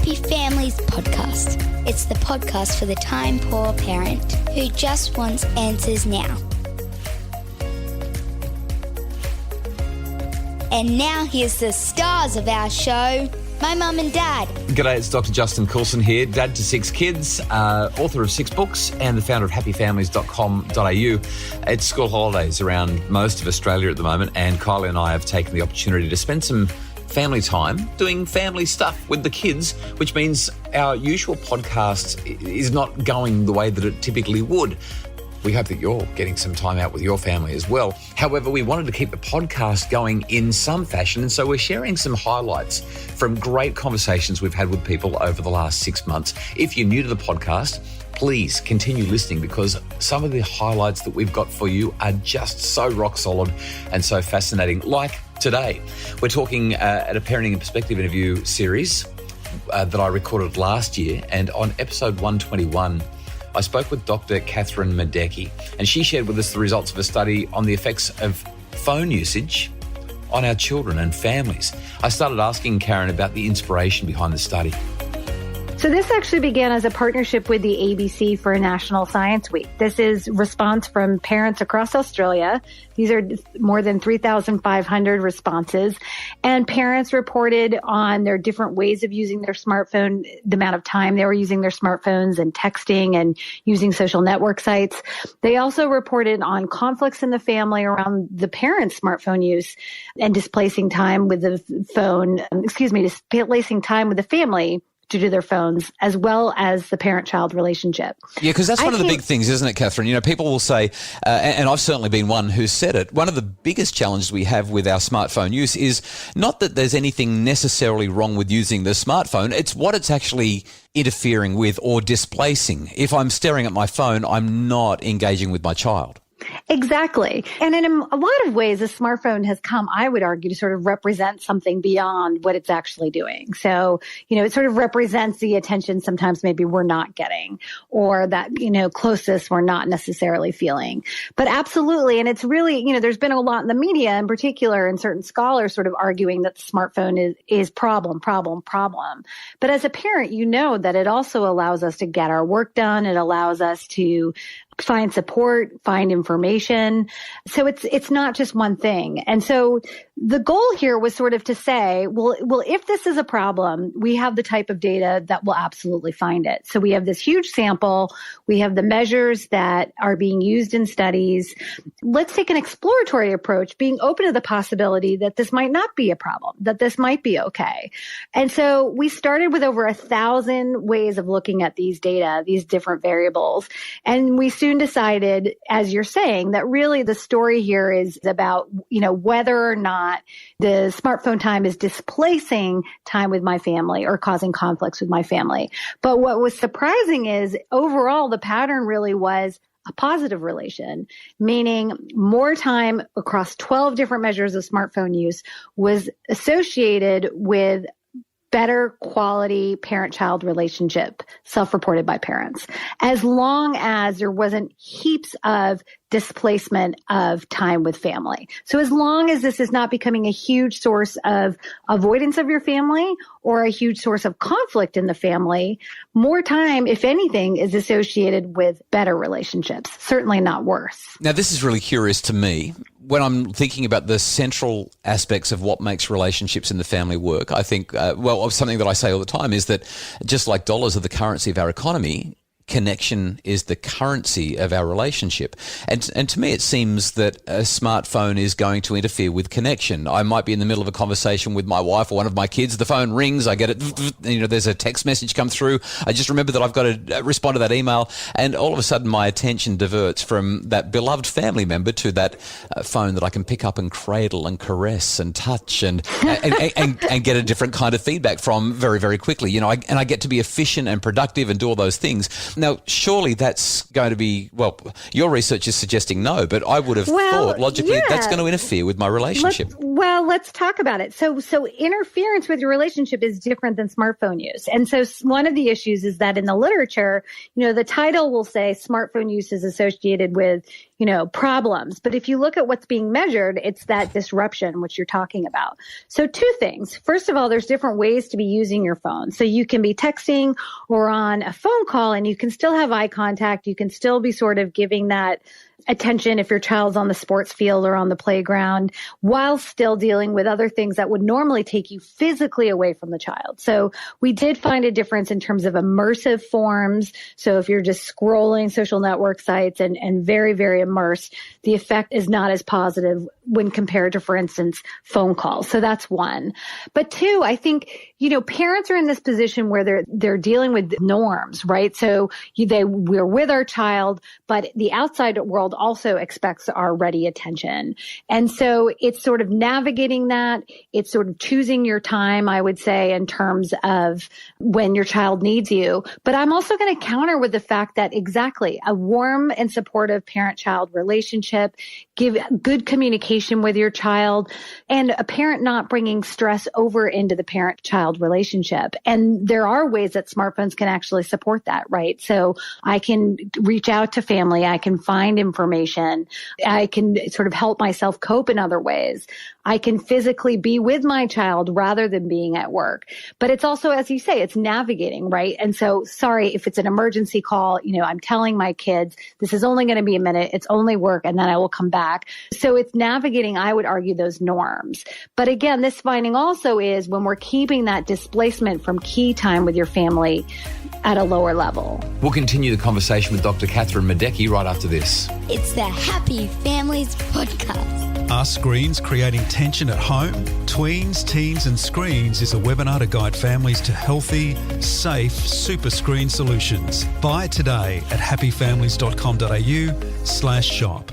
Happy Families podcast. It's the podcast for the time-poor parent who just wants answers now. And now here's the stars of our show, my mum and dad. G'day, it's Dr. Justin Coulson here, dad to 6 kids, author of 6 books and the founder of happyfamilies.com.au. It's school holidays around most of Australia at the moment, and Kylie and I have taken the opportunity to spend some family time doing family stuff with the kids, which means our usual podcast is not going the way that it typically would. We hope that you're getting some time out with your family as well. However, we wanted to keep the podcast going in some fashion, and so we're sharing some highlights from great conversations we've had with people over the last 6 months. If you're new to the podcast, please continue listening, because some of the highlights that we've got for you are just so rock solid and so fascinating. Like today, we're talking at a Parenting in Perspective interview series that I recorded last year, and on episode 121, I spoke with Dr. Kathryn Modecki, and she shared with us the results of a study on the effects of phone usage on our children and families. I started asking Karen about the inspiration behind the study. So this actually began as a partnership with the ABC for National Science Week. This is response from parents across Australia. These are more than 3,500 responses. And parents reported on their different ways of using their smartphone, the amount of time they were using their smartphones and texting and using social network sites. They also reported on conflicts in the family around the parents' smartphone use and displacing time with the phone, displacing time with the family due to their phones, as well as the parent-child relationship. Yeah, because that's one of the big things, isn't it, Kathryn? You know, people will say, and I've certainly been one who said it, one of the biggest challenges we have with our smartphone use is not that there's anything necessarily wrong with using the smartphone, it's what it's actually interfering with or displacing. If I'm staring at my phone, I'm not engaging with my child. Exactly. And in a lot of ways, a smartphone has come, I would argue, to sort of represent something beyond what it's actually doing. So, it sort of represents the attention sometimes maybe we're not getting, or that, closeness we're not necessarily feeling. But absolutely. And it's really, there's been a lot in the media in particular, and certain scholars sort of arguing that the smartphone is problem. But as a parent, that it also allows us to get our work done. It allows us to find support, find information. So it's not just one thing. And so the goal here was sort of to say, well, if this is a problem, we have the type of data that will absolutely find it. So we have this huge sample. We have the measures that are being used in studies. Let's take an exploratory approach, being open to the possibility that this might not be a problem, that this might be okay. And so we started with over 1,000 ways of looking at these data, these different variables. And we soon decided, as you're saying, that really the story here is about, whether or not the smartphone time is displacing time with my family or causing conflicts with my family. But what was surprising is overall, the pattern really was a positive relation, meaning more time across 12 different measures of smartphone use was associated with better quality parent-child relationship, self-reported by parents, as long as there wasn't heaps of displacement of time with family. So as long as this is not becoming a huge source of avoidance of your family or a huge source of conflict in the family, more time, if anything, is associated with better relationships, certainly not worse. Now, this is really curious to me. When I'm thinking about the central aspects of what makes relationships in the family work, I think, something that I say all the time is that just like dollars are the currency of our economy, connection is the currency of our relationship. And to me, it seems that a smartphone is going to interfere with connection. I might be in the middle of a conversation with my wife or one of my kids. The phone rings. I get it. There's a text message come through. I just remember that I've got to respond to that email. And all of a sudden, my attention diverts from that beloved family member to that phone that I can pick up and cradle and caress and touch and get a different kind of feedback from very, very quickly. I get to be efficient and productive and do all those things. Now, surely that's going to be, well, your research is suggesting no, but I would have thought logically that's going to interfere with my relationship. Let's talk about it. So interference with your relationship is different than smartphone use. And so one of the issues is that in the literature, the title will say smartphone use is associated with, problems. But if you look at what's being measured, it's that disruption, which you're talking about. So two things. First of all, there's different ways to be using your phone. So you can be texting or on a phone call and you can still have eye contact. You can still be sort of giving that attention if your child's on the sports field or on the playground while still dealing with other things that would normally take you physically away from the child. So we did find a difference in terms of immersive forms. So if you're just scrolling social network sites and very, very immersed, the effect is not as positive when compared to, for instance, phone calls. So that's one. But two, I think, parents are in this position where they're dealing with norms, right? So we're with our child, but the outside world also expects our ready attention. And so it's sort of navigating that. It's sort of choosing your time, I would say, in terms of when your child needs you. But I'm also going to counter with the fact that exactly a warm and supportive parent-child relationship, give good communication with your child, and a parent not bringing stress over into the parent-child relationship. And there are ways that smartphones can actually support that, right? So I can reach out to family. I can find information. I can sort of help myself cope in other ways. I can physically be with my child rather than being at work. But it's also, as you say, it's navigating, right? And so, sorry, if it's an emergency call, I'm telling my kids, this is only going to be a minute. It's only work, and then I will come back. So it's navigating, I would argue, those norms. But again, this finding also is when we're keeping that displacement from key time with your family at a lower level. We'll continue the conversation with Dr. Kathryn Modecki right after this. It's the Happy Families Podcast. Are screens creating tension at home? Tweens, Teens and Screens is a webinar to guide families to healthy, safe super screen solutions. Buy it today at happyfamilies.com.au/shop.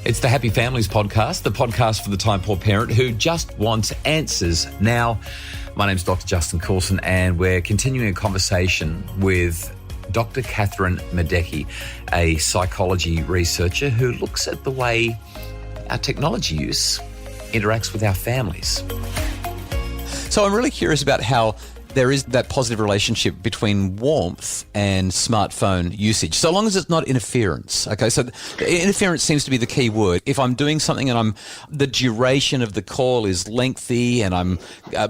It's the Happy Families Podcast, the podcast for the time-poor parent who just wants answers now. My name's Dr. Justin Coulson, and we're continuing a conversation with Dr. Kathryn Modecki, a psychology researcher who looks at the way our technology use interacts with our families. So I'm really curious about how there is that positive relationship between warmth and smartphone usage, so long as it's not interference. Okay, so interference seems to be the key word. If I'm doing something and the duration of the call is lengthy and I'm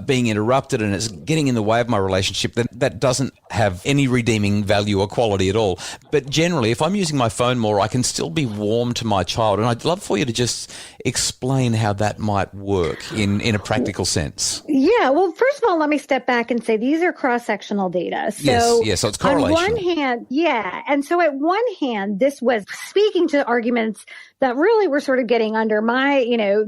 being interrupted and it's getting in the way of my relationship, then that doesn't have any redeeming value or quality at all. But generally, if I'm using my phone more, I can still be warm to my child. And I'd love for you to just explain how that might work in a practical sense. Yeah, well, first of all, let me step back and say these are cross-sectional data. So yes, so it's correlation. On one hand, yeah. And so at one hand, this was speaking to arguments that really were sort of getting under my,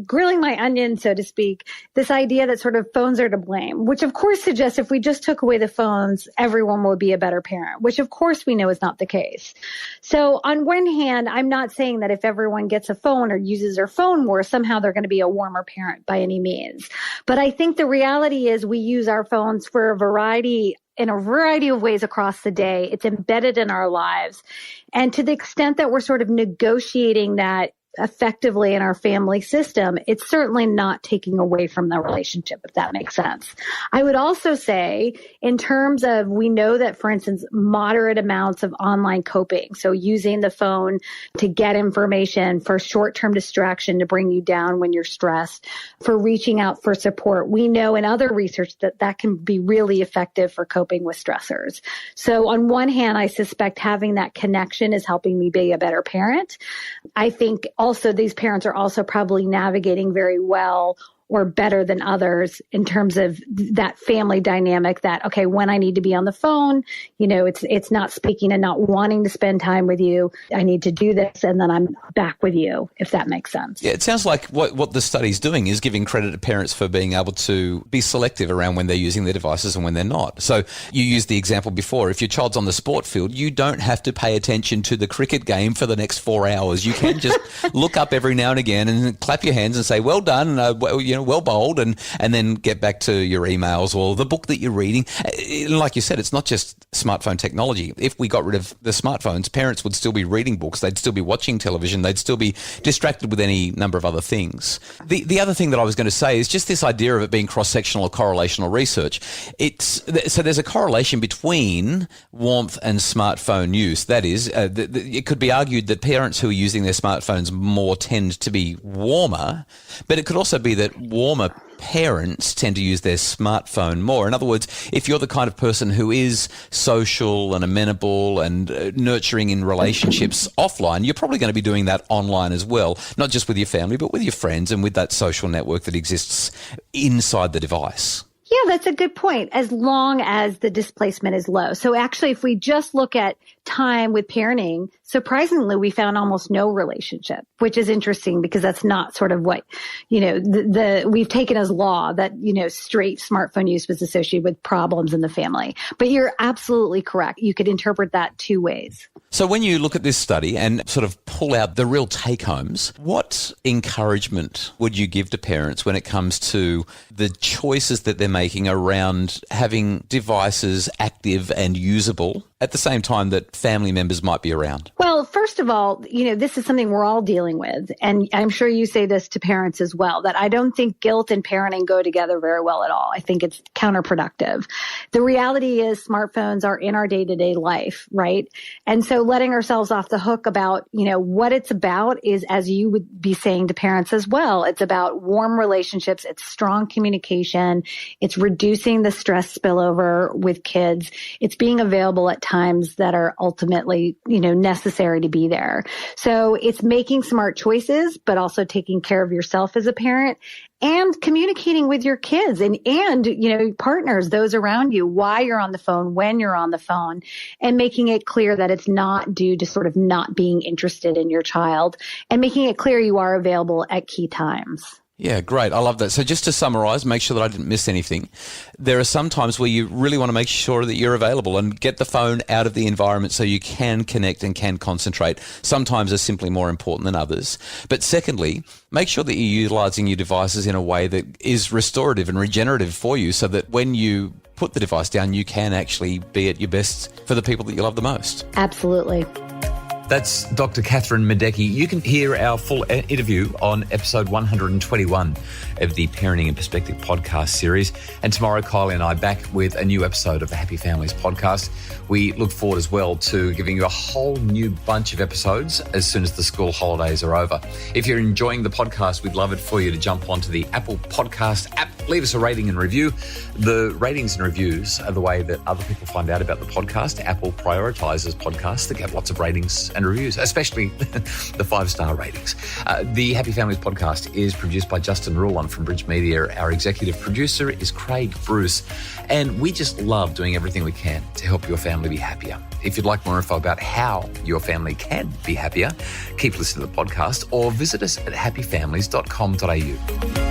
grilling my onion, so to speak, this idea that sort of phones are to blame, which of course suggests if we just took away the phones, everyone would be a better parent, which of course we know is not the case. So on one hand, I'm not saying that if everyone gets a phone or uses their phone more, somehow they're going to be a warmer parent by any means. But I think the reality is we use our phones for in a variety of ways across the day. It's embedded in our lives. And to the extent that we're sort of negotiating that effectively in our family system, it's certainly not taking away from the relationship, if that makes sense. I would also say, in terms of, we know that, for instance, moderate amounts of online coping, so using the phone to get information, for short-term distraction to bring you down when you're stressed, for reaching out for support, we know in other research that can be really effective for coping with stressors. So on one hand, I suspect having that connection is helping me be a better parent. I think also these parents are also probably navigating very well or better than others in terms of that family dynamic that, okay, when I need to be on the phone, it's not speaking and not wanting to spend time with you. I need to do this and then I'm back with you, if that makes sense. Yeah, it sounds like what the study's doing is giving credit to parents for being able to be selective around when they're using their devices and when they're not. So you used the example before, if your child's on the sport field, you don't have to pay attention to the cricket game for the next 4 hours. You can just look up every now and again and clap your hands and say, well done, well bowled, and then get back to your emails or the book that you're reading. Like you said, it's not just smartphone technology. If we got rid of the smartphones, parents would still be reading books. They'd still be watching television. They'd still be distracted with any number of other things. The other thing that I was going to say is just this idea of it being cross-sectional or correlational research. So there's a correlation between warmth and smartphone use. That is, it could be argued that parents who are using their smartphones more tend to be warmer, but it could also be that warmer parents tend to use their smartphone more. In other words, if you're the kind of person who is social and amenable and nurturing in relationships offline, you're probably going to be doing that online as well, not just with your family, but with your friends and with that social network that exists inside the device. Yeah, that's a good point, as long as the displacement is low. So actually, if we just look at time with parenting, surprisingly, we found almost no relationship, which is interesting because that's not sort of what, we've taken as law that, straight smartphone use was associated with problems in the family. But you're absolutely correct. You could interpret that two ways. So when you look at this study and sort of pull out the real take-homes, what encouragement would you give to parents when it comes to the choices that they're making around having devices active and usable at the same time that family members might be around? Well, first of all, this is something we're all dealing with. And I'm sure you say this to parents as well, that I don't think guilt and parenting go together very well at all. I think it's counterproductive. The reality is smartphones are in our day-to-day life, right? And so letting ourselves off the hook about, what it's about is, as you would be saying to parents as well, it's about warm relationships. It's strong communication. It's reducing the stress spillover with kids. It's being available at times that are ultimately, necessary to be there. So it's making smart choices, but also taking care of yourself as a parent and communicating with your kids and partners, those around you, why you're on the phone, when you're on the phone, and making it clear that it's not due to sort of not being interested in your child, and making it clear you are available at key times. Yeah, great. I love that. So just to summarize, make sure that I didn't miss anything. There are some times where you really want to make sure that you're available and get the phone out of the environment so you can connect and can concentrate. Sometimes are simply more important than others. But secondly, make sure that you're utilizing your devices in a way that is restorative and regenerative for you so that when you put the device down, you can actually be at your best for the people that you love the most. Absolutely. That's Dr. Kathryn Modecki. You can hear our full interview on episode 121 of the Parenting in Perspective podcast series. And tomorrow, Kylie and I back with a new episode of the Happy Families podcast. We look forward as well to giving you a whole new bunch of episodes as soon as the school holidays are over. If you're enjoying the podcast, we'd love it for you to jump onto the Apple Podcast app. Leave us a rating and review. The ratings and reviews are the way that other people find out about the podcast. Apple prioritizes podcasts that get lots of ratings and reviews, especially the 5-star ratings. The Happy Families podcast is produced by Justin Rulon from Bridge Media. Our executive producer is Craig Bruce, and we just love doing everything we can to help your family be happier. If you'd like more info about how your family can be happier, keep listening to the podcast or visit us at happyfamilies.com.au.